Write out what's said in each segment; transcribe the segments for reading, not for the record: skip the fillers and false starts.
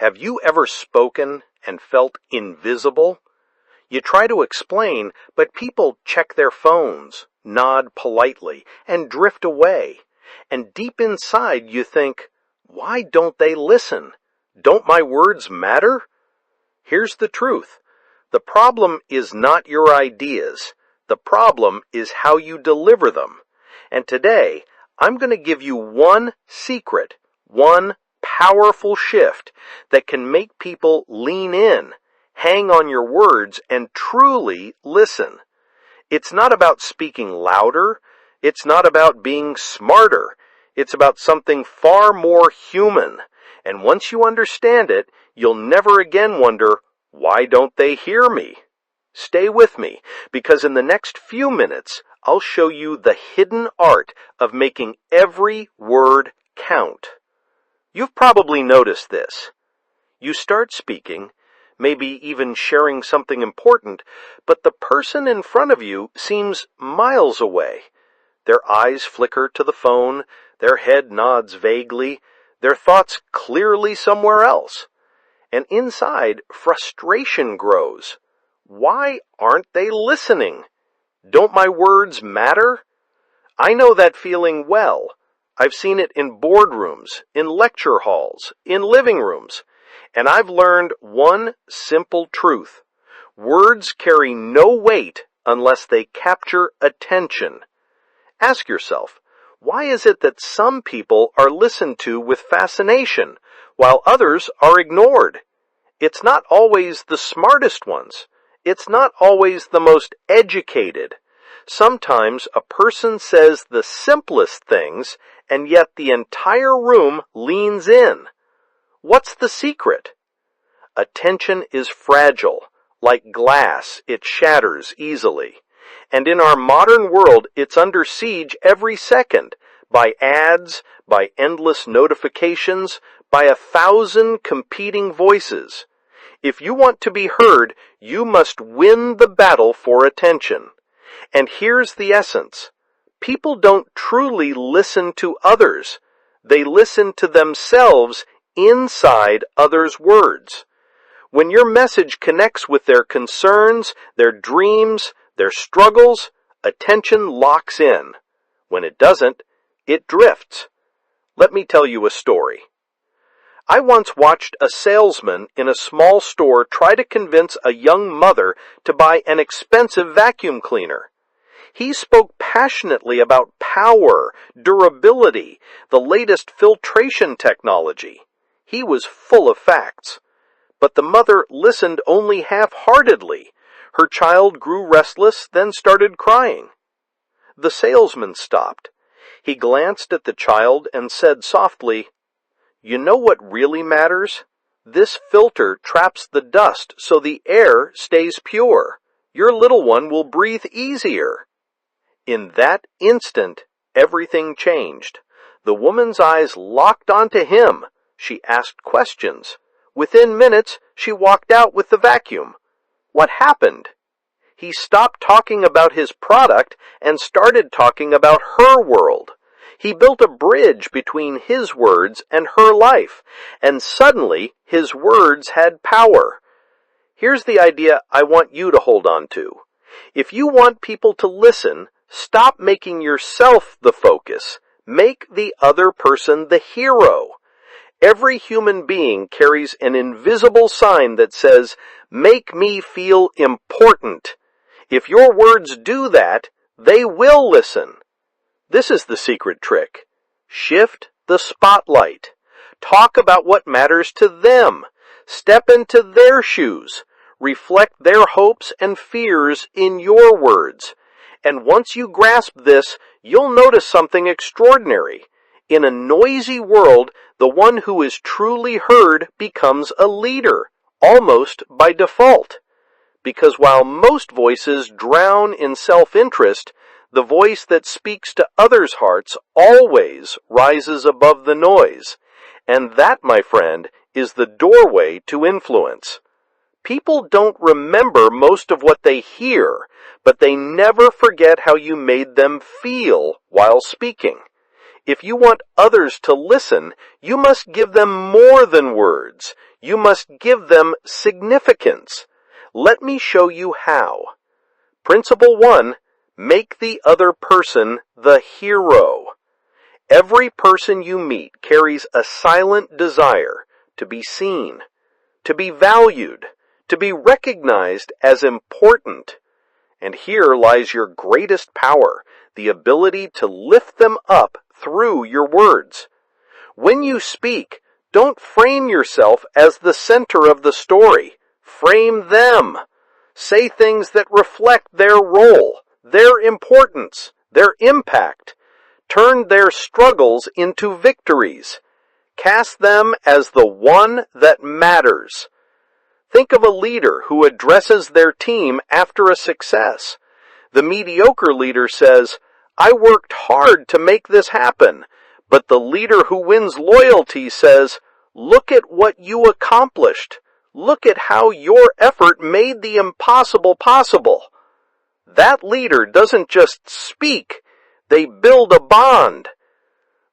Have you ever spoken and felt invisible? You try to explain, but people check their phones, nod politely, and drift away. And deep inside you think, why don't they listen? Don't my words matter? Here's the truth. The problem is not your ideas. The problem is how you deliver them. And today, I'm going to give you one secret, one powerful shift that can make people lean in, hang on your words, and truly listen. It's not about speaking louder. It's not about being smarter. It's about something far more human. And once you understand it, you'll never again wonder, why don't they hear me? Stay with me, because in the next few minutes, I'll show you the hidden art of making every word count. You've probably noticed this. You start speaking, maybe even sharing something important, but the person in front of you seems miles away. Their eyes flicker to the phone, their head nods vaguely, their thoughts clearly somewhere else. And inside, frustration grows. Why aren't they listening? Don't my words matter? I know that feeling well. I've seen it in boardrooms, in lecture halls, in living rooms, and I've learned one simple truth. Words carry no weight unless they capture attention. Ask yourself, why is it that some people are listened to with fascination, while others are ignored? It's not always the smartest ones. It's not always the most educated. Sometimes a person says the simplest things, and yet the entire room leans in. What's the secret? Attention is fragile. Like glass, it shatters easily. And in our modern world, it's under siege every second, by ads, by endless notifications, by 1,000 competing voices. If you want to be heard, you must win the battle for attention. And here's the essence. People don't truly listen to others. They listen to themselves inside others' words. When your message connects with their concerns, their dreams, their struggles, attention locks in. When it doesn't, it drifts. Let me tell you a story. I once watched a salesman in a small store try to convince a young mother to buy an expensive vacuum cleaner. He spoke passionately about power, durability, the latest filtration technology. He was full of facts. But the mother listened only half-heartedly. Her child grew restless, then started crying. The salesman stopped. He glanced at the child and said softly, "You know what really matters? This filter traps the dust so the air stays pure. Your little one will breathe easier." In that instant, everything changed. The woman's eyes locked onto him. She asked questions. Within minutes, she walked out with the vacuum. What happened? He stopped talking about his product and started talking about her world. He built a bridge between his words and her life, and suddenly his words had power. Here's the idea I want you to hold on to. If you want people to listen, stop making yourself the focus. Make the other person the hero. Every human being carries an invisible sign that says, "Make me feel important." If your words do that, they will listen. This is the secret trick. Shift the spotlight. Talk about what matters to them. Step into their shoes. Reflect their hopes and fears in your words. And once you grasp this, you'll notice something extraordinary. In a noisy world, the one who is truly heard becomes a leader, almost by default. Because while most voices drown in self-interest, the voice that speaks to others' hearts always rises above the noise. And that, my friend, is the doorway to influence. People don't remember most of what they hear, but they never forget how you made them feel while speaking. If you want others to listen, you must give them more than words. You must give them significance. Let me show you how. Principle 1, make the other person the hero. Every person you meet carries a silent desire to be seen, to be valued, to be recognized as important. And here lies your greatest power, the ability to lift them up through your words. When you speak, don't frame yourself as the center of the story. Frame them. Say things that reflect their role, their importance, their impact. Turn their struggles into victories. Cast them as the one that matters. Think of a leader who addresses their team after a success. The mediocre leader says, "I worked hard to make this happen." But the leader who wins loyalty says, "Look at what you accomplished. Look at how your effort made the impossible possible." That leader doesn't just speak, they build a bond.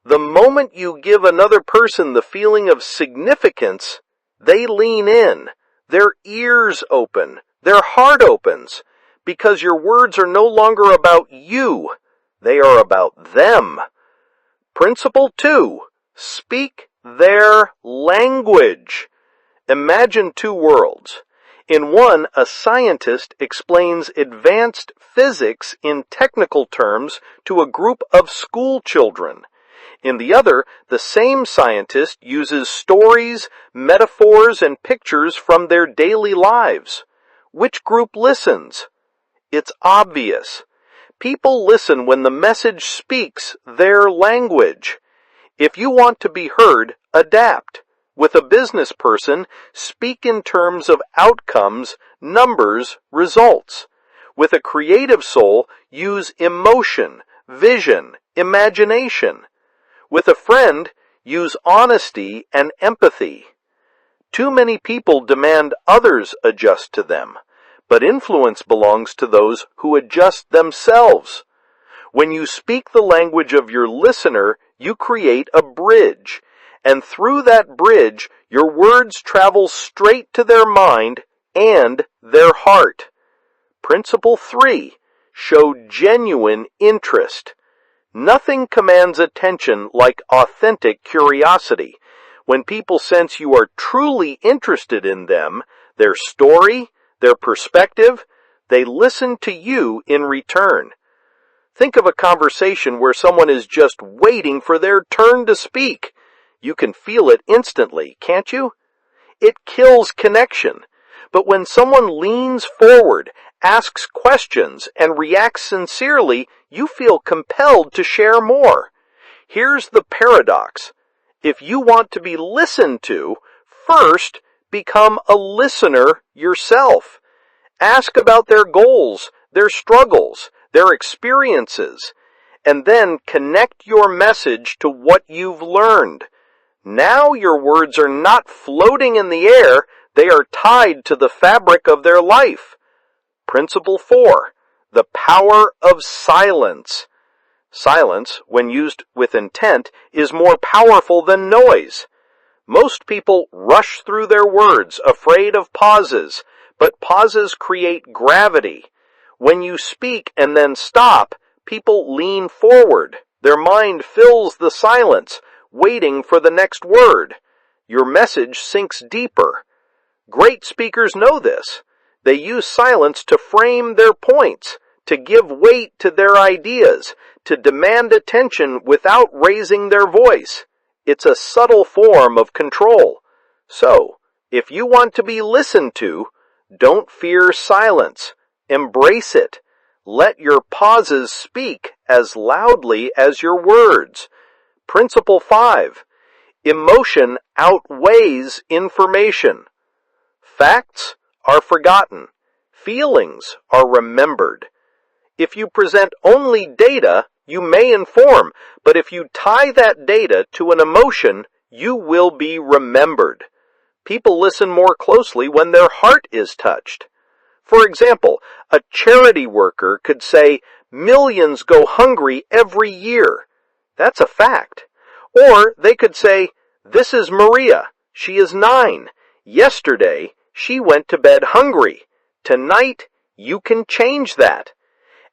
The moment you give another person the feeling of significance, they lean in, their ears open, their heart opens, because your words are no longer about you, they are about them. Principle 2, speak their language. Imagine two worlds. In one, a scientist explains advanced physics in technical terms to a group of school children. In the other, the same scientist uses stories, metaphors, and pictures from their daily lives. Which group listens? It's obvious. People listen when the message speaks their language. If you want to be heard, adapt. With a business person, speak in terms of outcomes, numbers, results. With a creative soul, use emotion, vision, imagination. With a friend, use honesty and empathy. Too many people demand others adjust to them, but influence belongs to those who adjust themselves. When you speak the language of your listener, you create a bridge, and through that bridge, your words travel straight to their mind and their heart. Principle 3, show genuine interest. Nothing commands attention like authentic curiosity. When people sense you are truly interested in them, their story, their perspective, they listen to you in return. Think of a conversation where someone is just waiting for their turn to speak. You can feel it instantly, can't you? It kills connection. But when someone leans forward, asks questions, and reacts sincerely, you feel compelled to share more. Here's the paradox. If you want to be listened to, first become a listener yourself. Ask about their goals, their struggles, their experiences, and then connect your message to what you've learned. Now your words are not floating in the air, they are tied to the fabric of their life. Principle 4, the power of silence. Silence, when used with intent, is more powerful than noise. Most people rush through their words, afraid of pauses, but pauses create gravity. When you speak and then stop, people lean forward. Their mind fills the silence, waiting for the next word. Your message sinks deeper. Great speakers know this. They use silence to frame their points, to give weight to their ideas, to demand attention without raising their voice. It's a subtle form of control. So, if you want to be listened to, don't fear silence. Embrace it. Let your pauses speak as loudly as your words. Principle 5. Emotion outweighs information. Facts are forgotten. Feelings are remembered. If you present only data, you may inform, but if you tie that data to an emotion, you will be remembered. People listen more closely when their heart is touched. For example, a charity worker could say, "Millions go hungry every year." That's a fact. Or they could say, "This is Maria. She is 9. Yesterday, she went to bed hungry. Tonight, you can change that."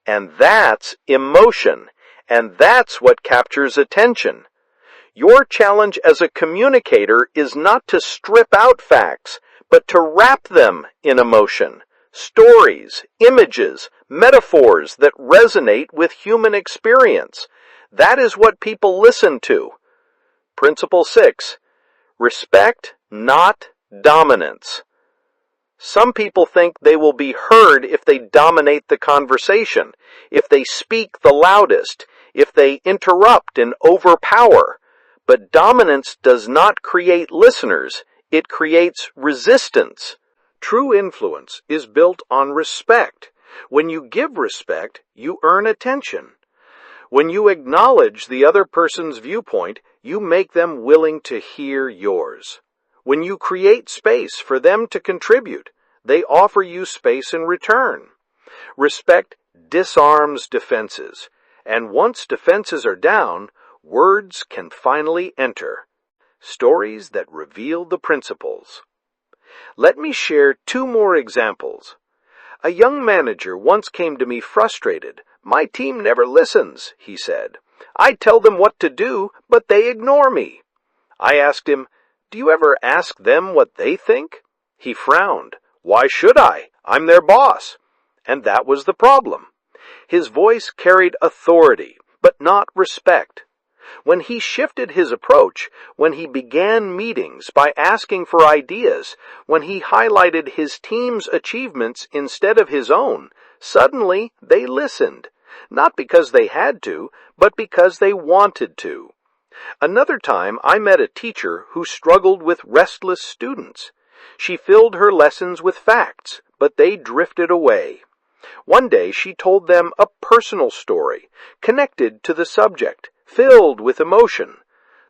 And that's emotion. And that's what captures attention. Your challenge as a communicator is not to strip out facts, but to wrap them in emotion. Stories, images, metaphors that resonate with human experience. That is what people listen to. Principle 6. Respect, not dominance. Some people think they will be heard if they dominate the conversation, if they speak the loudest, if they interrupt and overpower. But dominance does not create listeners, it creates resistance. True influence is built on respect. When you give respect, you earn attention. When you acknowledge the other person's viewpoint, you make them willing to hear yours. When you create space for them to contribute, they offer you space in return. Respect disarms defenses, and once defenses are down, words can finally enter. Stories that reveal the principles. Let me share 2 more examples. A young manager once came to me frustrated. "My team never listens," he said. "I tell them what to do, but they ignore me." I asked him, "Do you ever ask them what they think?" He frowned. "Why should I? I'm their boss." And that was the problem. His voice carried authority, but not respect. When he shifted his approach, when he began meetings by asking for ideas, when he highlighted his team's achievements instead of his own, suddenly they listened. Not because they had to, but because they wanted to. Another time, I met a teacher who struggled with restless students. She filled her lessons with facts, but they drifted away. One day, she told them a personal story, connected to the subject, filled with emotion.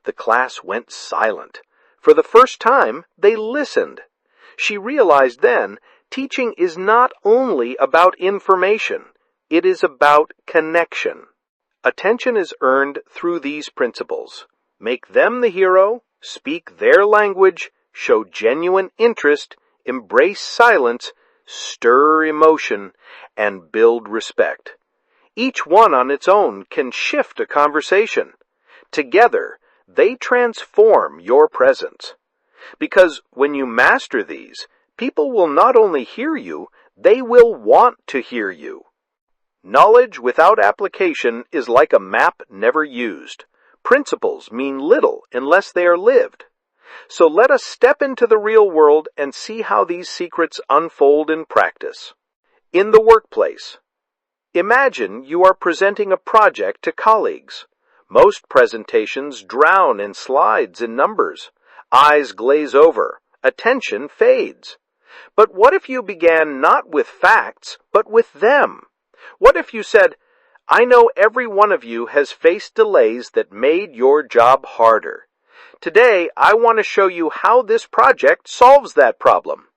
The class went silent. For the first time, they listened. She realized then, teaching is not only about information, it is about connection. Attention is earned through these principles. Make them the hero, speak their language, show genuine interest, embrace silence, stir emotion, and build respect. Each one on its own can shift a conversation. Together, they transform your presence. Because when you master these, people will not only hear you, they will want to hear you. Knowledge without application is like a map never used. Principles mean little unless they are lived. So let us step into the real world and see how these secrets unfold in practice. In the workplace, imagine you are presenting a project to colleagues. Most presentations drown in slides and numbers. Eyes glaze over. Attention fades. But what if you began not with facts, but with them? What if you said, "I know every one of you has faced delays that made your job harder. Today, I want to show you how this project solves that problem."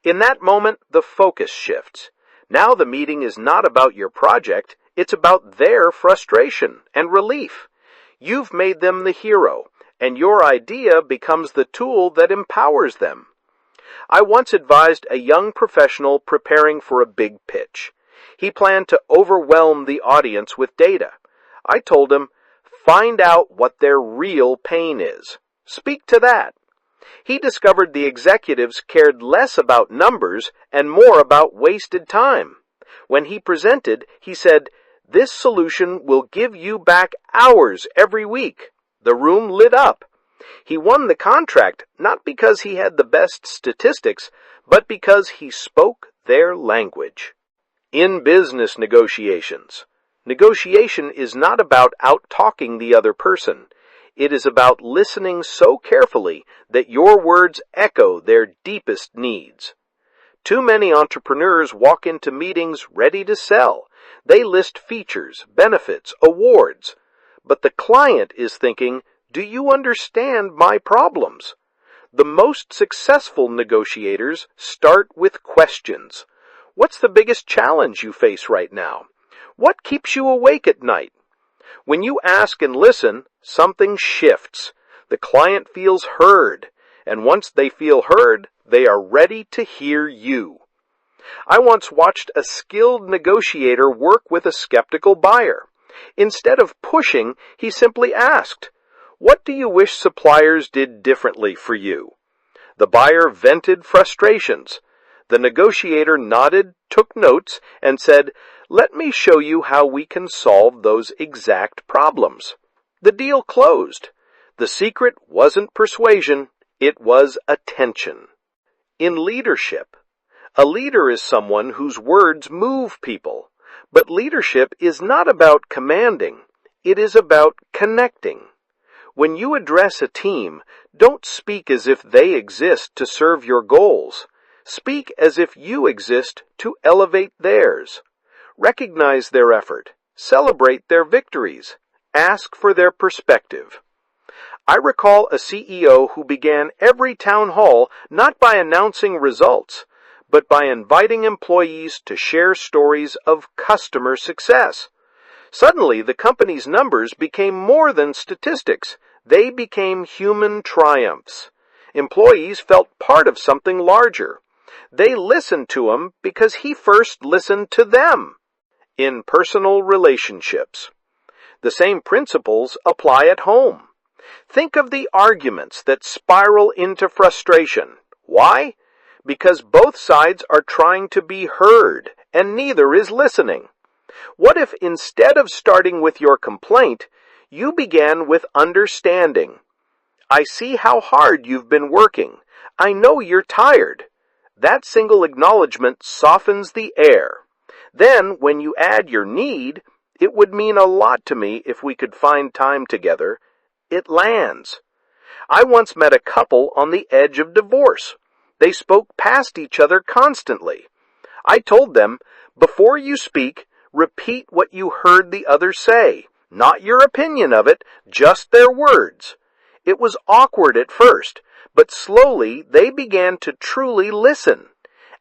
In that moment, the focus shifts. Now the meeting is not about your project, it's about their frustration and relief. You've made them the hero, and your idea becomes the tool that empowers them. I once advised a young professional preparing for a big pitch. He planned to overwhelm the audience with data. I told him, find out what their real pain is. Speak to that. He discovered the executives cared less about numbers and more about wasted time. When he presented, he said, "This solution will give you back hours every week." The room lit up. He won the contract not because he had the best statistics, but because he spoke their language. In business negotiations, negotiation is not about out-talking the other person. It is about listening so carefully that your words echo their deepest needs. Too many entrepreneurs walk into meetings ready to sell. They list features, benefits, awards. But the client is thinking, "Do you understand my problems?" The most successful negotiators start with questions. What's the biggest challenge you face right now? What keeps you awake at night? When you ask and listen, something shifts. The client feels heard, and once they feel heard, they are ready to hear you. I once watched a skilled negotiator work with a skeptical buyer. Instead of pushing, he simply asked, "What do you wish suppliers did differently for you?" The buyer vented frustrations. The negotiator nodded, took notes, and said, "Let me show you how we can solve those exact problems." The deal closed. The secret wasn't persuasion, it was attention. In leadership, a leader is someone whose words move people. But leadership is not about commanding, it is about connecting. When you address a team, don't speak as if they exist to serve your goals. Speak as if you exist to elevate theirs. Recognize their effort. Celebrate their victories. Ask for their perspective. I recall a CEO who began every town hall not by announcing results, but by inviting employees to share stories of customer success. Suddenly, the company's numbers became more than statistics. They became human triumphs. Employees felt part of something larger. They listened to him because he first listened to them. In personal relationships, the same principles apply at home. Think of the arguments that spiral into frustration. Why? Because both sides are trying to be heard, and neither is listening. What if instead of starting with your complaint, you began with understanding? "I see how hard you've been working. I know you're tired." That single acknowledgement softens the air. Then, when you add your need, "It would mean a lot to me if we could find time together," it lands. I once met a couple on the edge of divorce. They spoke past each other constantly. I told them, "Before you speak, repeat what you heard the other say. Not your opinion of it, just their words." It was awkward at first, but slowly they began to truly listen.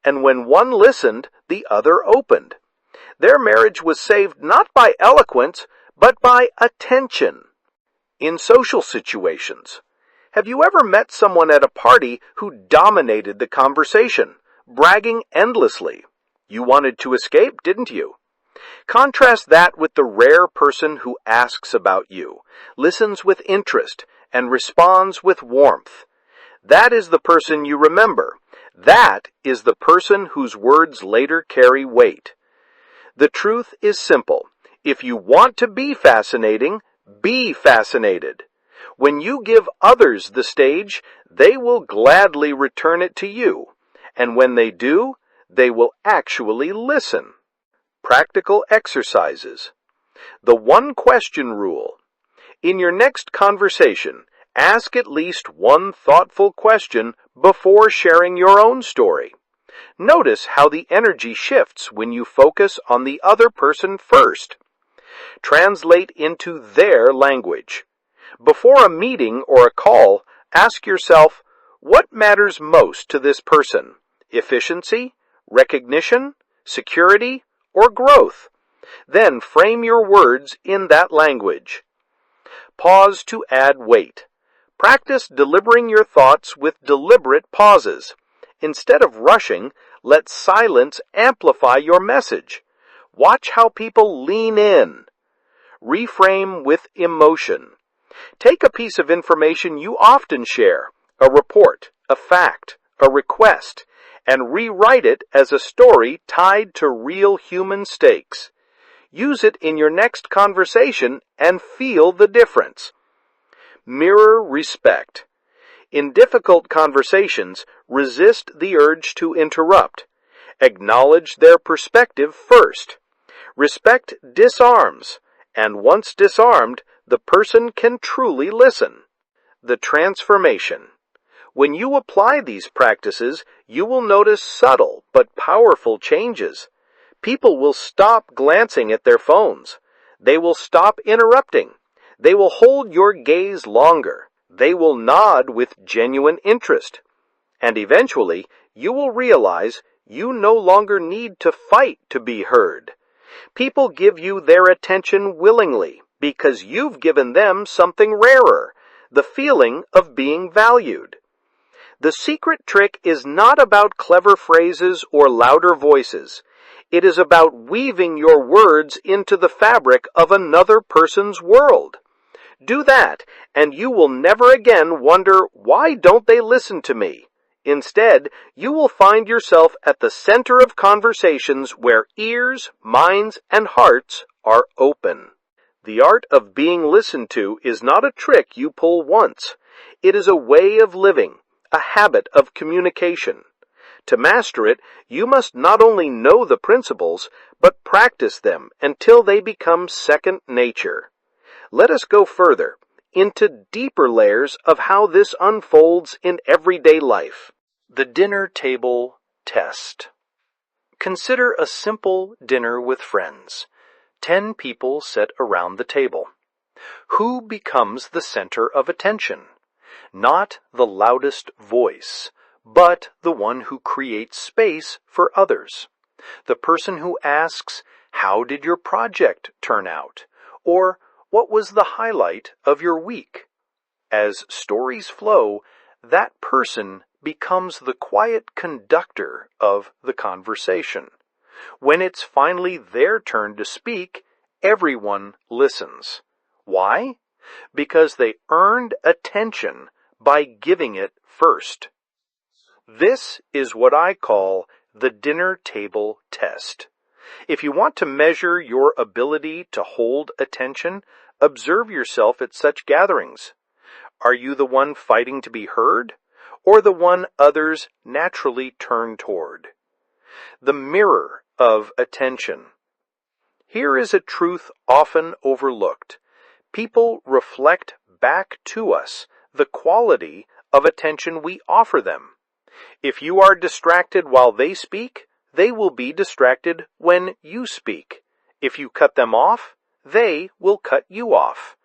And when one listened, the other opened. Their marriage was saved not by eloquence, but by attention. In social situations, have you ever met someone at a party who dominated the conversation, bragging endlessly? You wanted to escape, didn't you? Contrast that with the rare person who asks about you, listens with interest, and responds with warmth. That is the person you remember. That is the person whose words later carry weight. The truth is simple. If you want to be fascinating, be fascinated. When you give others the stage, they will gladly return it to you. And when they do, they will actually listen. Practical exercises. The one question rule. In your next conversation, ask at least one thoughtful question before sharing your own story. Notice how the energy shifts when you focus on the other person first. Translate into their language. Before a meeting or a call, ask yourself, what matters most to this person? Efficiency, recognition, security, or growth? Then frame your words in that language. Pause to add weight. Practice delivering your thoughts with deliberate pauses. Instead of rushing, let silence amplify your message. Watch how people lean in. Reframe with emotion. Take a piece of information you often share, a report, a fact, a request, and rewrite it as a story tied to real human stakes. Use it in your next conversation and feel the difference. Mirror respect. In difficult conversations, resist the urge to interrupt. Acknowledge their perspective first. Respect disarms, and once disarmed, the person can truly listen. The transformation. When you apply these practices, you will notice subtle but powerful changes. People will stop glancing at their phones. They will stop interrupting. They will hold your gaze longer. They will nod with genuine interest. And eventually, you will realize you no longer need to fight to be heard. People give you their attention willingly because you've given them something rarer, the feeling of being valued. The secret trick is not about clever phrases or louder voices. It is about weaving your words into the fabric of another person's world. Do that, and you will never again wonder, why don't they listen to me? Instead, you will find yourself at the center of conversations where ears, minds, and hearts are open. The art of being listened to is not a trick you pull once. It is a way of living, a habit of communication. To master it, you must not only know the principles, but practice them until they become second nature. Let us go further, into deeper layers of how this unfolds in everyday life. The dinner table test. Consider a simple dinner with friends. 10 people sit around the table. Who becomes the center of attention? Not the loudest voice, but the one who creates space for others. The person who asks, "How did your project turn out?" Or, "What was the highlight of your week?" As stories flow, that person becomes the quiet conductor of the conversation. When it's finally their turn to speak, everyone listens. Why? Because they earned attention by giving it first. This is what I call the dinner table test. If you want to measure your ability to hold attention, observe yourself at such gatherings. Are you the one fighting to be heard, or the one others naturally turn toward? The mirror of attention. Here is a truth often overlooked. People reflect back to us the quality of attention we offer them. If you are distracted while they speak, they will be distracted when you speak. If you cut them off, they will cut you off.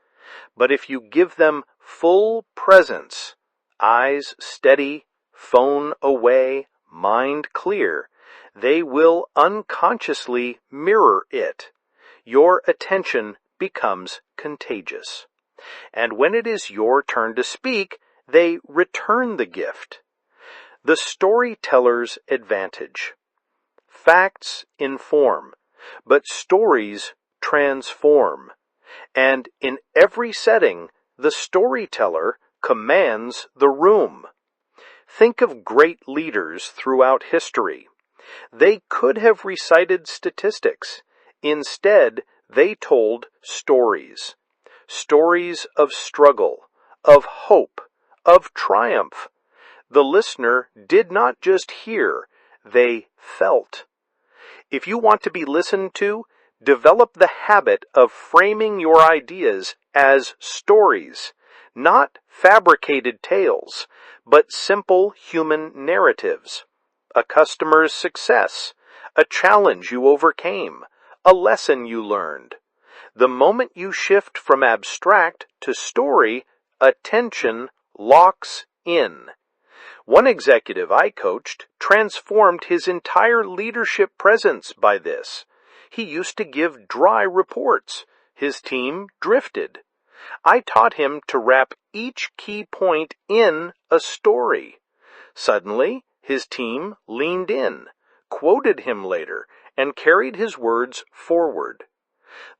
But if you give them full presence, eyes steady, phone away, mind clear, they will unconsciously mirror it. Your attention becomes contagious. And when it is your turn to speak, they return the gift. The storyteller's advantage. Facts inform, but stories transform. And in every setting, the storyteller commands the room. Think of great leaders throughout history. They could have recited statistics. Instead, they told stories. Stories of struggle, of hope, of triumph. The listener did not just hear, they felt. If you want to be listened to, develop the habit of framing your ideas as stories, not fabricated tales, but simple human narratives. A customer's success, a challenge you overcame, a lesson you learned. The moment you shift from abstract to story, attention locks in. One executive I coached transformed his entire leadership presence by this. He used to give dry reports. His team drifted. I taught him to wrap each key point in a story. Suddenly, his team leaned in, quoted him later, and carried his words forward.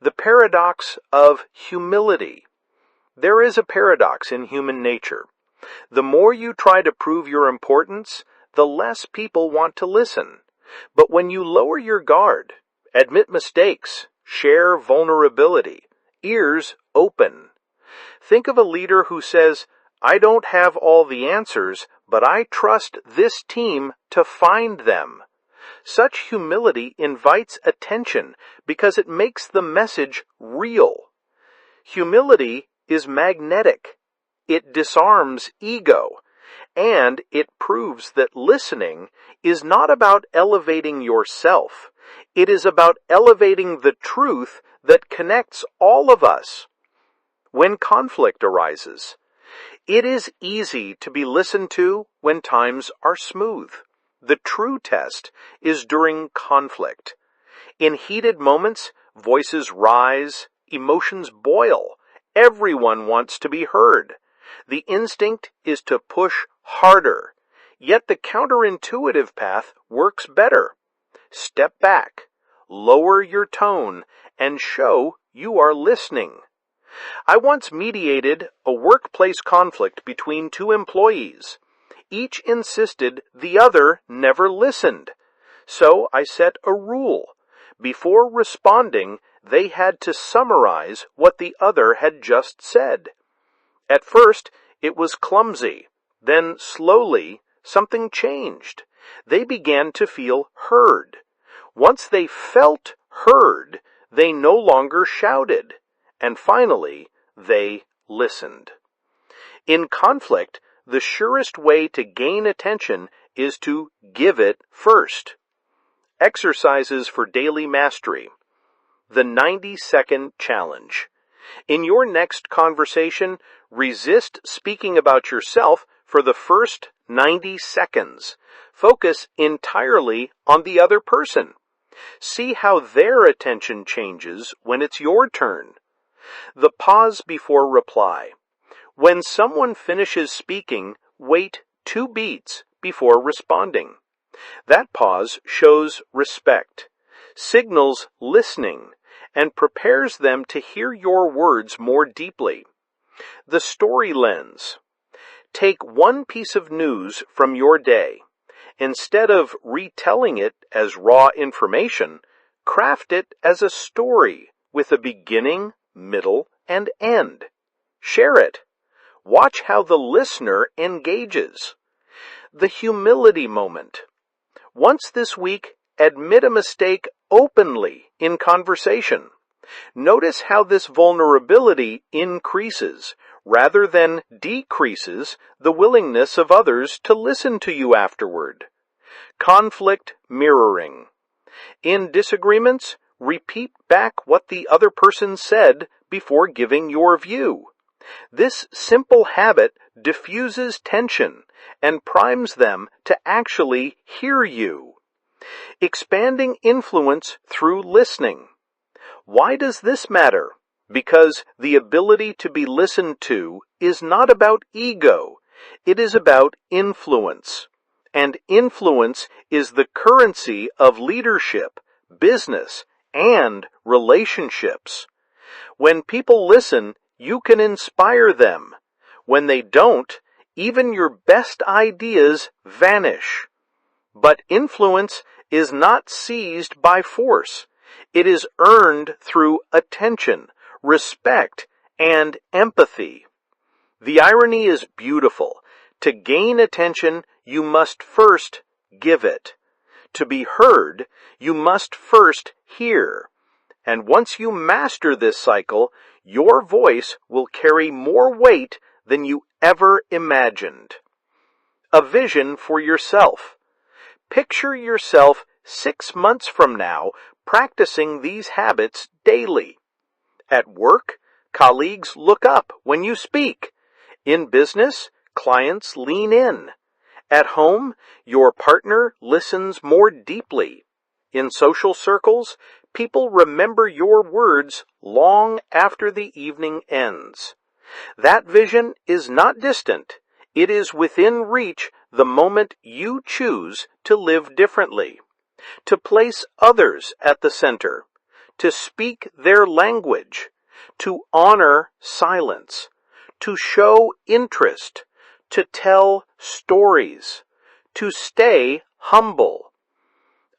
The paradox of humility. There is a paradox in human nature. The more you try to prove your importance, the less people want to listen. But when you lower your guard, admit mistakes, share vulnerability, ears open. Think of a leader who says, "I don't have all the answers, but I trust this team to find them." Such humility invites attention because it makes the message real. Humility is magnetic. It disarms ego, and it proves that listening is not about elevating yourself. It is about elevating the truth that connects all of us. When conflict arises, it is easy to be listened to when times are smooth. The true test is during conflict. In heated moments, voices rise, emotions boil. Everyone wants to be heard. The instinct is to push harder. Yet the counterintuitive path works better. Step back, lower your tone, and show you are listening. I once mediated a workplace conflict between two employees. Each insisted the other never listened. So I set a rule. Before responding, they had to summarize what the other had just said. At first, it was clumsy. Then, slowly, something changed. They began to feel heard. Once they felt heard, they no longer shouted. And finally, they listened. In conflict, the surest way to gain attention is to give it first. Exercises for daily mastery. The 90-second challenge. In your next conversation, resist speaking about yourself for the first 90 seconds. Focus entirely on the other person. See how their attention changes when it's your turn. The pause before reply. When someone finishes speaking, wait 2 beats before responding. That pause shows respect, signals listening, and prepares them to hear your words more deeply. The story lens. Take one piece of news from your day. Instead of retelling it as raw information, craft it as a story with a beginning, middle, and end. Share it. Watch how the listener engages. The humility moment. Once this week, admit a mistake openly in conversation. Notice how this vulnerability increases, rather than decreases, the willingness of others to listen to you afterward. Conflict mirroring. In disagreements, repeat back what the other person said before giving your view. This simple habit diffuses tension and primes them to actually hear you. Expanding influence through listening. Why does this matter? Because the ability to be listened to is not about ego, it is about influence. And influence is the currency of leadership, business, and relationships. When people listen, you can inspire them. When they don't, even your best ideas vanish. But influence is not seized by force. It is earned through attention, respect, and empathy. The irony is beautiful. To gain attention, you must first give it. To be heard, you must first hear. And once you master this cycle, your voice will carry more weight than you ever imagined. A vision for yourself. Picture yourself 6 months from now practicing these habits daily. At work, colleagues look up when you speak. In business, clients lean in. At home, your partner listens more deeply. In social circles, people remember your words long after the evening ends. That vision is not distant. It is within reach the moment you choose to live differently, to place others at the center, to speak their language, to honor silence, to show interest, to tell stories, to stay humble.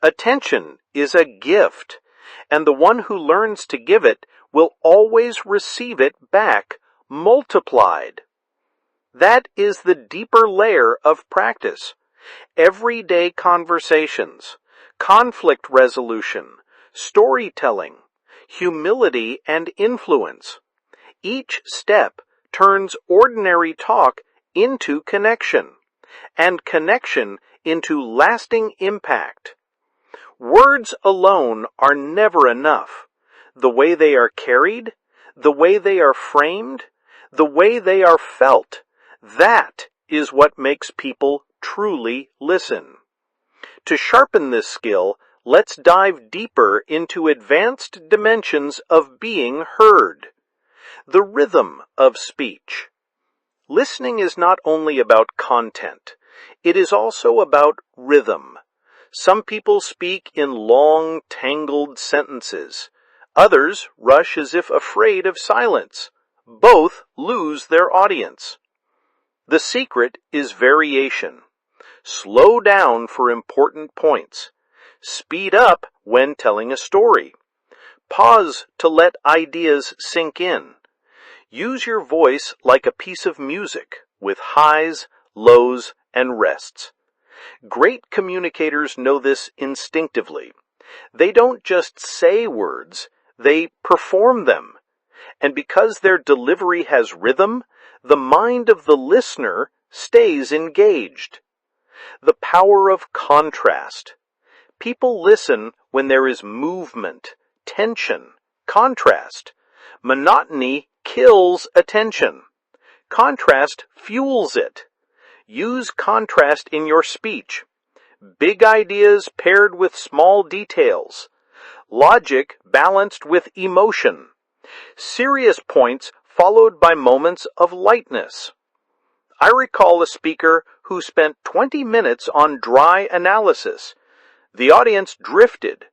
Attention is a gift, and the one who learns to give it will always receive it back multiplied. That is the deeper layer of practice. Everyday conversations, conflict resolution, storytelling, humility, and influence. Each step turns ordinary talk into connection, and connection into lasting impact. Words alone are never enough. The way they are carried, the way they are framed, the way they are felt, that is what makes people truly listen. To sharpen this skill, let's dive deeper into advanced dimensions of being heard. The rhythm of speech. Listening is not only about content, it is also about rhythm. Some people speak in long, tangled sentences. Others rush as if afraid of silence. Both lose their audience. The secret is variation. Slow down for important points. Speed up when telling a story. Pause to let ideas sink in. Use your voice like a piece of music, with highs, lows, and rests. Great communicators know this instinctively. They don't just say words, they perform them. And because their delivery has rhythm, the mind of the listener stays engaged. The power of contrast. People listen when there is movement, tension, contrast. Monotony kills attention. Contrast fuels it. Use contrast in your speech. Big ideas paired with small details. Logic balanced with emotion. Serious points followed by moments of lightness. I recall a speaker who spent 20 minutes on dry analysis. The audience drifted.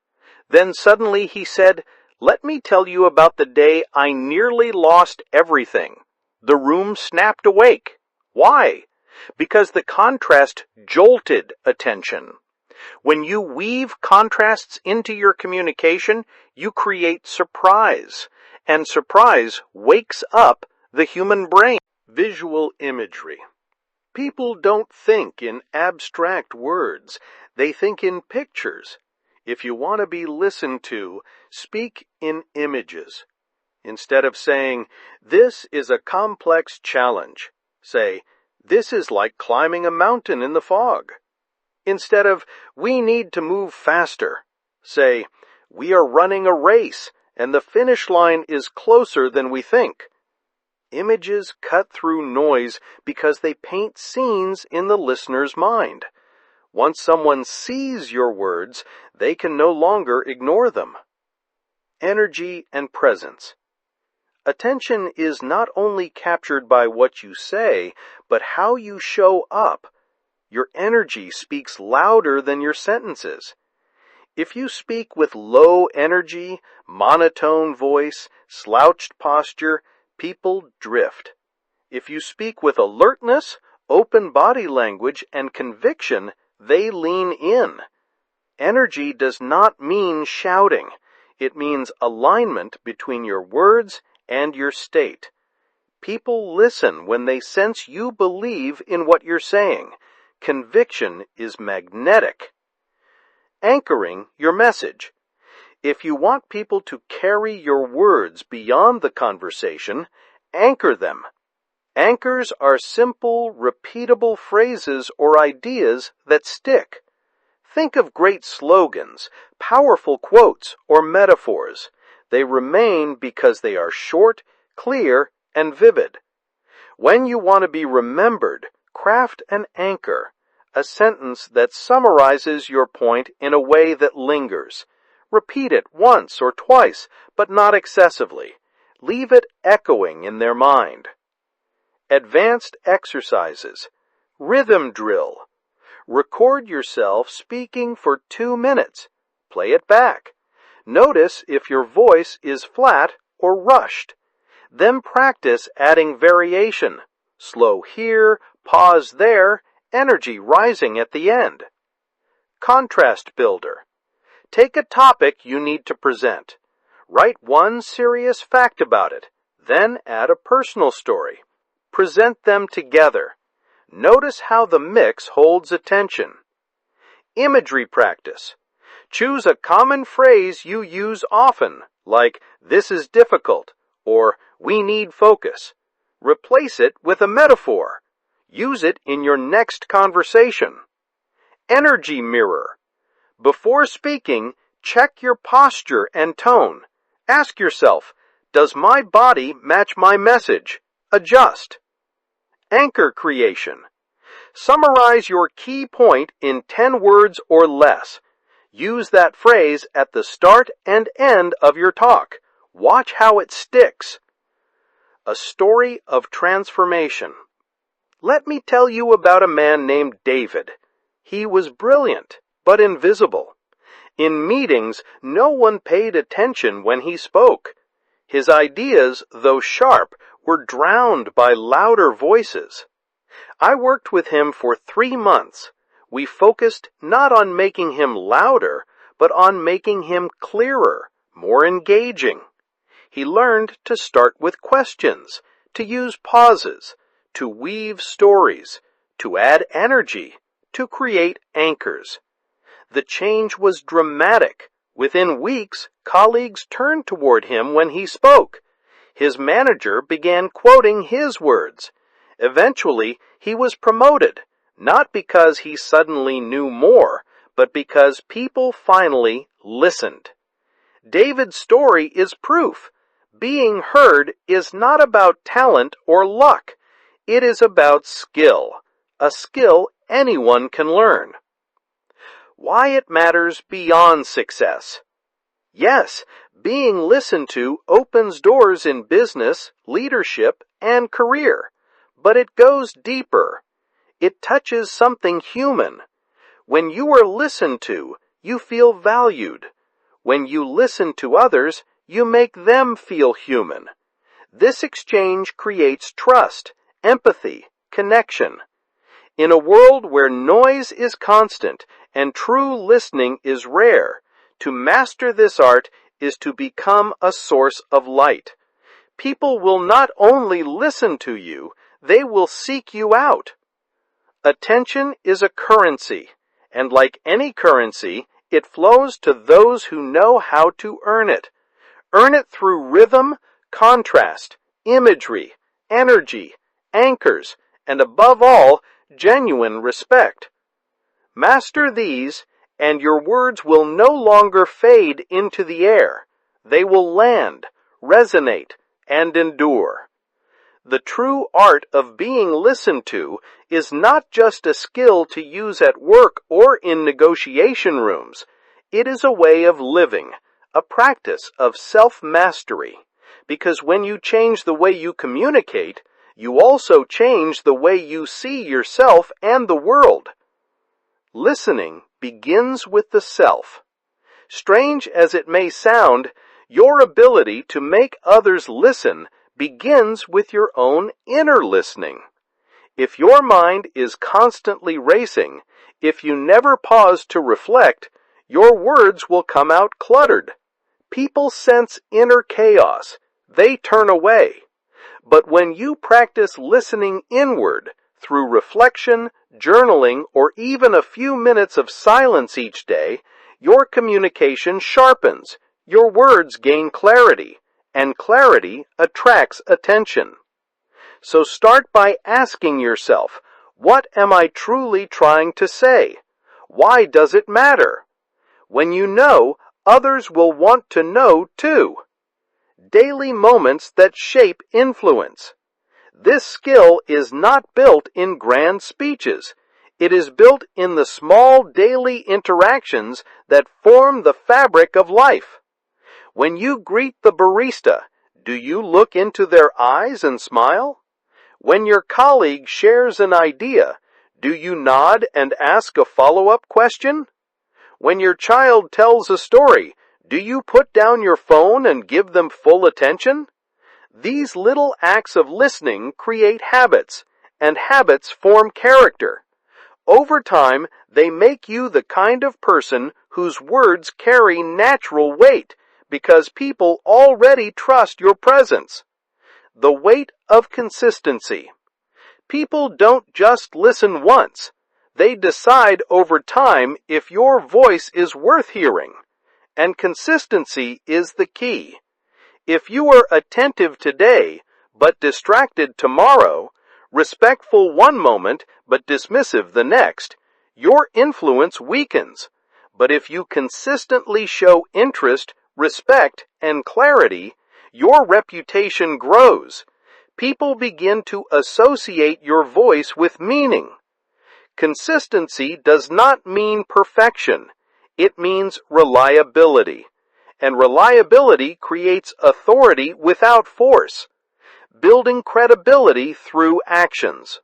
Then suddenly he said, "Let me tell you about the day I nearly lost everything." The room snapped awake. Why? Because the contrast jolted attention. When you weave contrasts into your communication, you create surprise, and surprise wakes up the human brain. Visual imagery. People don't think in abstract words, they think in pictures. If you want to be listened to, speak in images. Instead of saying, "This is a complex challenge," say, "This is like climbing a mountain in the fog." Instead of, "We need to move faster," say, "We are running a race, and the finish line is closer than we think." Images cut through noise because they paint scenes in the listener's mind. Once someone sees your words, they can no longer ignore them. Energy and presence. Attention is not only captured by what you say, but how you show up. Your energy speaks louder than your sentences. If you speak with low energy, monotone voice, slouched posture, people drift. If you speak with alertness, open body language, and conviction, they lean in. Energy does not mean shouting. It means alignment between your words and your state. People listen when they sense you believe in what you're saying. Conviction is magnetic. Anchoring your message. If you want people to carry your words beyond the conversation, anchor them. Anchors are simple, repeatable phrases or ideas that stick. Think of great slogans, powerful quotes, or metaphors. They remain because they are short, clear, and vivid. When you want to be remembered, craft an anchor, a sentence that summarizes your point in a way that lingers. Repeat it once or twice, but not excessively. Leave it echoing in their mind. Advanced exercises. Rhythm drill. Record yourself speaking for 2 minutes. Play it back. Notice if your voice is flat or rushed. Then practice adding variation. Slow here, pause there, energy rising at the end. Contrast builder. Take a topic you need to present. Write one serious fact about it. Then add a personal story. Present them together. Notice how the mix holds attention. Imagery practice. Choose a common phrase you use often, like "this is difficult" or "we need focus." Replace it with a metaphor. Use it in your next conversation. Energy mirror. Before speaking, check your posture and tone. Ask yourself, does my body match my message? Adjust. Anchor creation. Summarize your key point in 10 words or less. Use that phrase at the start and end of your talk. Watch how it sticks. A story of transformation. Let me tell you about a man named David. He was brilliant, but invisible. In meetings, no one paid attention when he spoke. His ideas, though sharp, were drowned by louder voices. I worked with him for 3 months. We focused not on making him louder, but on making him clearer, more engaging. He learned to start with questions, to use pauses, to weave stories, to add energy, to create anchors. The change was dramatic. Within weeks, colleagues turned toward him when he spoke. His manager began quoting his words. Eventually, he was promoted, not because he suddenly knew more, but because people finally listened. David's story is proof. Being heard is not about talent or luck. It is about skill, a skill anyone can learn. Why it matters beyond success. Yes, being listened to opens doors in business, leadership, and career, but it goes deeper. It touches something human. When you are listened to, you feel valued. When you listen to others, you make them feel human. This exchange creates trust, empathy, connection. In a world where noise is constant and true listening is rare, to master this art is to become a source of light. People will not only listen to you, they will seek you out. Attention is a currency, and like any currency, it flows to those who know how to earn it. Earn it through rhythm, contrast, imagery, energy, anchors, and above all, genuine respect. Master these, and your words will no longer fade into the air. They will land, resonate, and endure. The true art of being listened to is not just a skill to use at work or in negotiation rooms. It is a way of living, a practice of self-mastery. Because when you change the way you communicate, you also change the way you see yourself and the world. Listening begins with the self. Strange as it may sound, your ability to make others listen begins with your own inner listening. If your mind is constantly racing, if you never pause to reflect, your words will come out cluttered. People sense inner chaos. They turn away. But when you practice listening inward, through reflection, journaling, or even a few minutes of silence each day, your communication sharpens, your words gain clarity, and clarity attracts attention. So start by asking yourself, what am I truly trying to say? Why does it matter? When you know, others will want to know too. Daily moments that shape influence. This skill is not built in grand speeches. It is built in the small daily interactions that form the fabric of life. When you greet the barista, do you look into their eyes and smile? When your colleague shares an idea, do you nod and ask a follow-up question? When your child tells a story, do you put down your phone and give them full attention? These little acts of listening create habits, and habits form character. Over time, they make you the kind of person whose words carry natural weight, because people already trust your presence. The weight of consistency. People don't just listen once. They decide over time if your voice is worth hearing. And consistency is the key. If you are attentive today, but distracted tomorrow, respectful one moment, but dismissive the next, your influence weakens. But if you consistently show interest, respect, and clarity, your reputation grows. People begin to associate your voice with meaning. Consistency does not mean perfection. It means reliability. And reliability creates authority without force, building credibility through actions.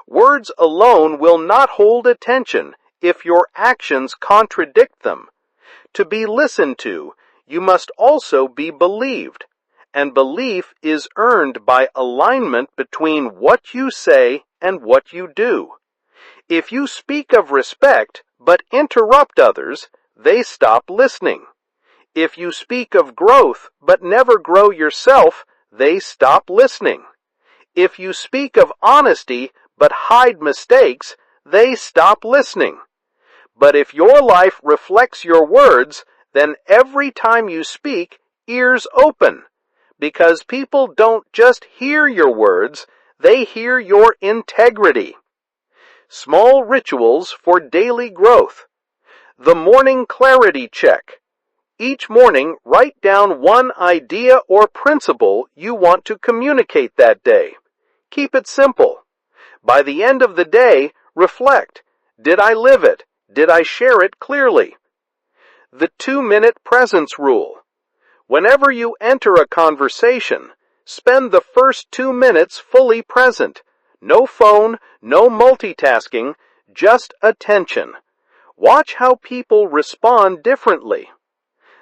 Words alone will not hold attention if your actions contradict them. To be listened to, you must also be believed, and belief is earned by alignment between what you say and what you do. If you speak of respect but interrupt others, they stop listening. If you speak of growth but never grow yourself, they stop listening. If you speak of honesty but hide mistakes, they stop listening. But if your life reflects your words, then every time you speak, ears open. Because people don't just hear your words, they hear your integrity. Small rituals for daily growth. The morning clarity check. Each morning, write down one idea or principle you want to communicate that day. Keep it simple. By the end of the day, reflect. Did I live it? Did I share it clearly? The 2-minute presence rule. Whenever you enter a conversation, spend the first 2 minutes fully present. No phone, no multitasking, just attention. Watch how people respond differently.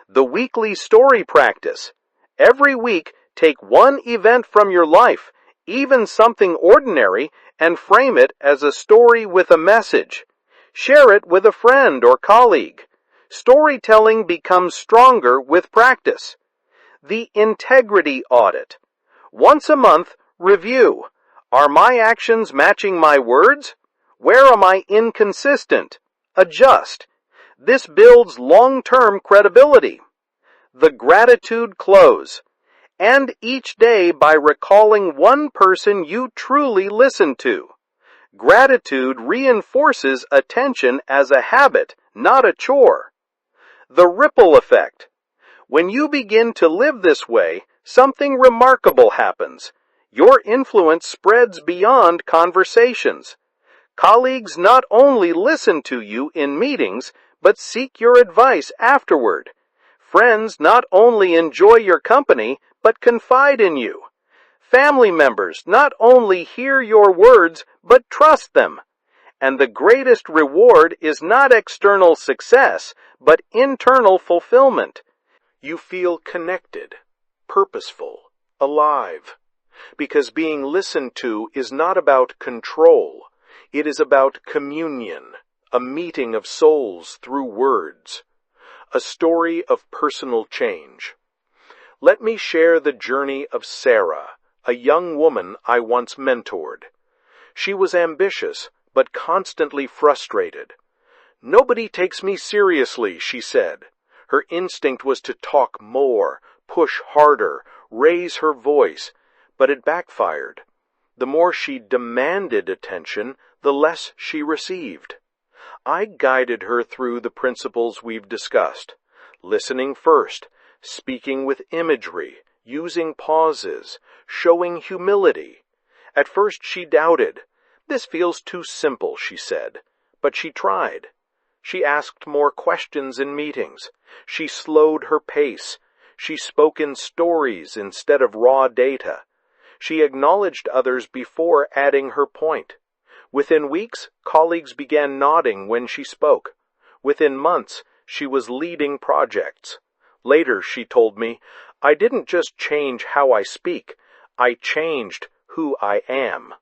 The weekly story practice. Every week, take one event from your life, even something ordinary, and frame it as a story with a message. Share it with a friend or colleague. Storytelling becomes stronger with practice. The integrity audit. Once a month, review. Are my actions matching my words? Where am I inconsistent? Adjust. This builds long-term credibility. The gratitude close. End each day by recalling one person you truly listened to. Gratitude reinforces attention as a habit, not a chore. The ripple effect. When you begin to live this way, something remarkable happens. Your influence spreads beyond conversations. Colleagues not only listen to you in meetings, but seek your advice afterward. Friends not only enjoy your company, but confide in you. Family members not only hear your words, but trust them. And the greatest reward is not external success, but internal fulfillment. You feel connected, purposeful, alive. Because being listened to is not about control. It is about communion, a meeting of souls through words. A story of personal change. Let me share the journey of Sarah, a young woman I once mentored. She was ambitious, but constantly frustrated. "Nobody takes me seriously," she said. Her instinct was to talk more, push harder, raise her voice, but it backfired. The more she demanded attention, the less she received. I guided her through the principles we've discussed. Listening first, speaking with imagery, using pauses, showing humility. At first she doubted. "This feels too simple," she said. But she tried. She asked more questions in meetings. She slowed her pace. She spoke in stories instead of raw data. She acknowledged others before adding her point. Within weeks, colleagues began nodding when she spoke. Within months, she was leading projects. Later, she told me, "I didn't just change how I speak, I changed who I am."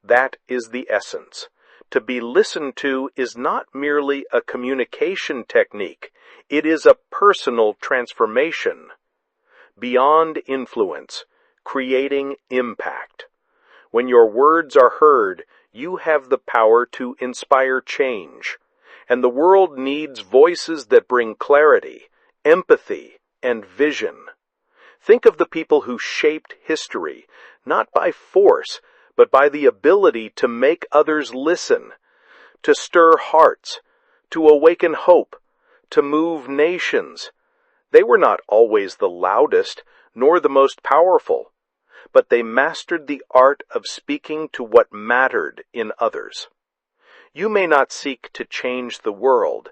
That is the essence. To be listened to is not merely a communication technique, it is a personal transformation. Beyond influence, creating impact. When your words are heard, you have the power to inspire change. And the world needs voices that bring clarity, empathy, and vision. Think of the people who shaped history, not by force, but by the ability to make others listen, to stir hearts, to awaken hope, to move nations. They were not always the loudest, nor the most powerful, but they mastered the art of speaking to what mattered in others. You may not seek to change the world,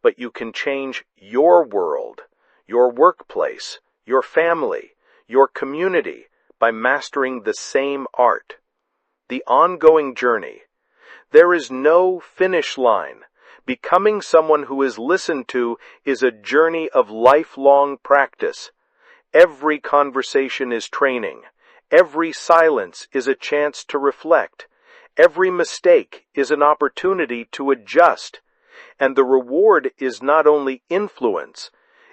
but you can change your world, your workplace, your family, your community by mastering the same art. The ongoing journey. There is no finish line. Becoming someone who is listened to is a journey of lifelong practice. Every conversation is training. Every silence is a chance to reflect. Every mistake is an opportunity to adjust. And the reward is not only influence,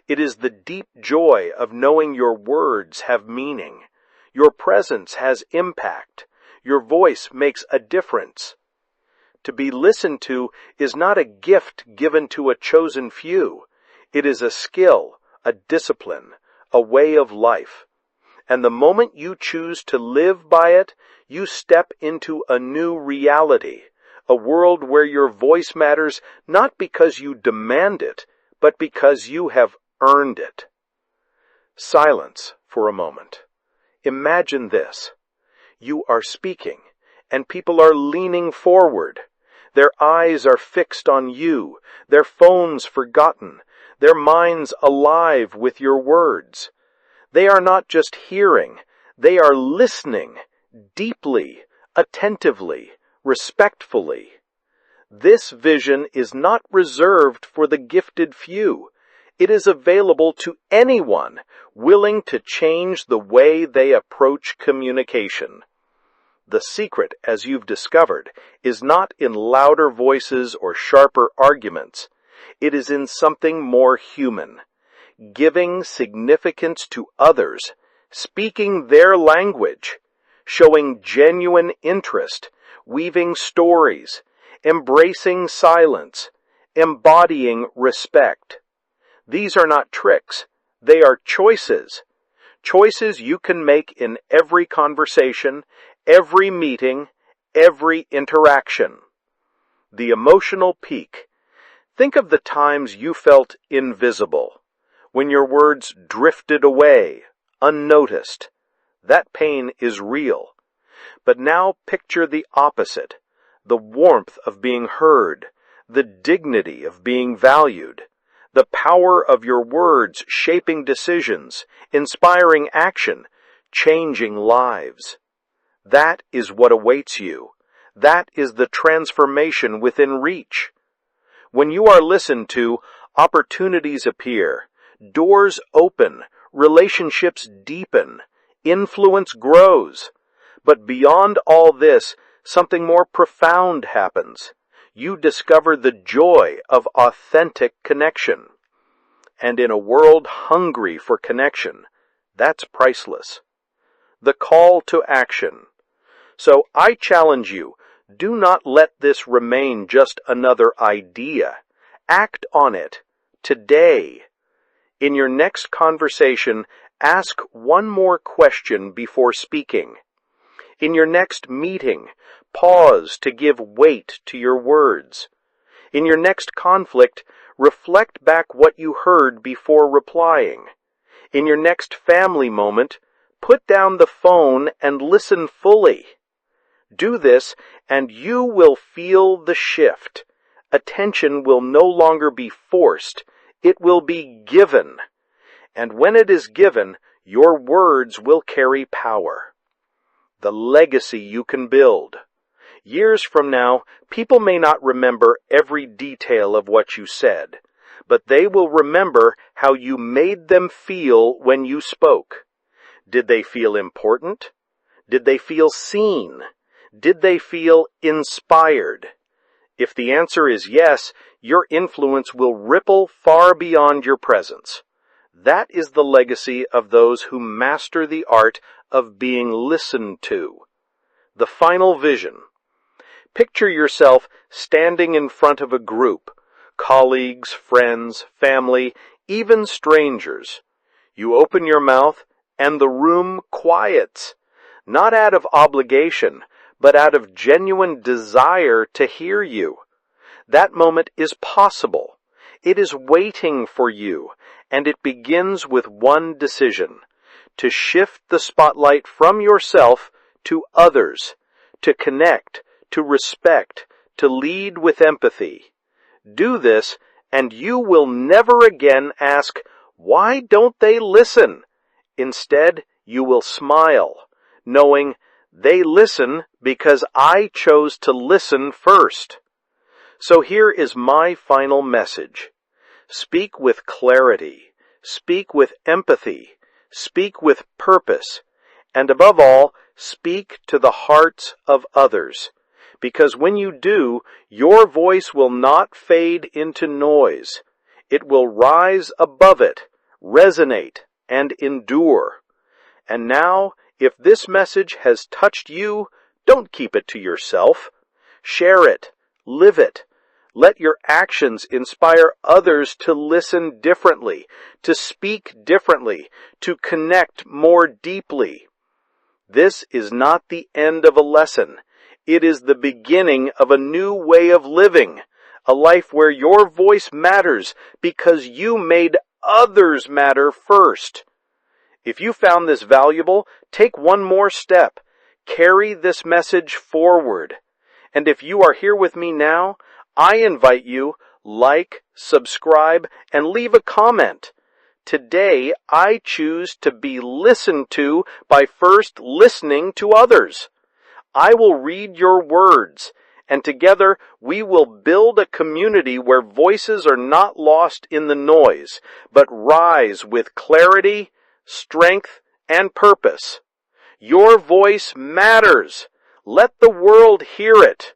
it is the deep joy of knowing your words have meaning. Your presence has impact. Your voice makes a difference. To be listened to is not a gift given to a chosen few. It is a skill, a discipline, a way of life. And the moment you choose to live by it, you step into a new reality, a world where your voice matters not because you demand it, but because you have earned it. Silence for a moment. Imagine this. You are speaking, and people are leaning forward. Their eyes are fixed on you, their phones forgotten, their minds alive with your words. They are not just hearing, they are listening, deeply, attentively, respectfully. This vision is not reserved for the gifted few. It is available to anyone willing to change the way they approach communication. The secret, as you've discovered, is not in louder voices or sharper arguments. It is in something more human. Giving significance to others, speaking their language, showing genuine interest, weaving stories, embracing silence, embodying respect. These are not tricks. They are choices. Choices you can make in every conversation, every meeting, every interaction. The emotional peak. Think of the times you felt invisible, when your words drifted away, unnoticed. That pain is real. But now picture the opposite, the warmth of being heard, the dignity of being valued, the power of your words shaping decisions, inspiring action, changing lives. That is what awaits you. That is the transformation within reach. When you are listened to, opportunities appear, doors open, relationships deepen, influence grows. But beyond all this, something more profound happens. You discover the joy of authentic connection. And in a world hungry for connection, that's priceless. The call to action. So I challenge you, do not let this remain just another idea. Act on it, today. In your next conversation, ask one more question before speaking. In your next meeting, pause to give weight to your words. In your next conflict, reflect back what you heard before replying. In your next family moment, put down the phone and listen fully. Do this, and you will feel the shift. Attention will no longer be forced. It will be given. And when it is given, your words will carry power. The legacy you can build. Years from now, people may not remember every detail of what you said, but they will remember how you made them feel when you spoke. Did they feel important? Did they feel seen? Did they feel inspired? If the answer is yes, your influence will ripple far beyond your presence. That is the legacy of those who master the art of being listened to. The final vision. Picture yourself standing in front of a group, colleagues, friends, family, even strangers. You open your mouth, and the room quiets, not out of obligation, but out of genuine desire to hear you. That moment is possible. It is waiting for you, and it begins with one decision: to shift the spotlight from yourself to others, to connect, to respect, to lead with empathy. Do this, and you will never again ask, "Why don't they listen?" Instead, you will smile, knowing they listen because I chose to listen first. So here is my final message. Speak with clarity, speak with empathy, speak with purpose, and above all, speak to the hearts of others. Because when you do, your voice will not fade into noise. It will rise above it, resonate, and endure. And now, if this message has touched you, don't keep it to yourself. Share it, live it. Let your actions inspire others to listen differently, to speak differently, to connect more deeply. This is not the end of a lesson. It is the beginning of a new way of living, a life where your voice matters because you made others matter first. If you found this valuable, take one more step. Carry this message forward. And if you are here with me now, I invite you, like, subscribe, and leave a comment. Today, I choose to be listened to by first listening to others. I will read your words, and together we will build a community where voices are not lost in the noise, but rise with clarity, strength, and purpose. Your voice matters. Let the world hear it.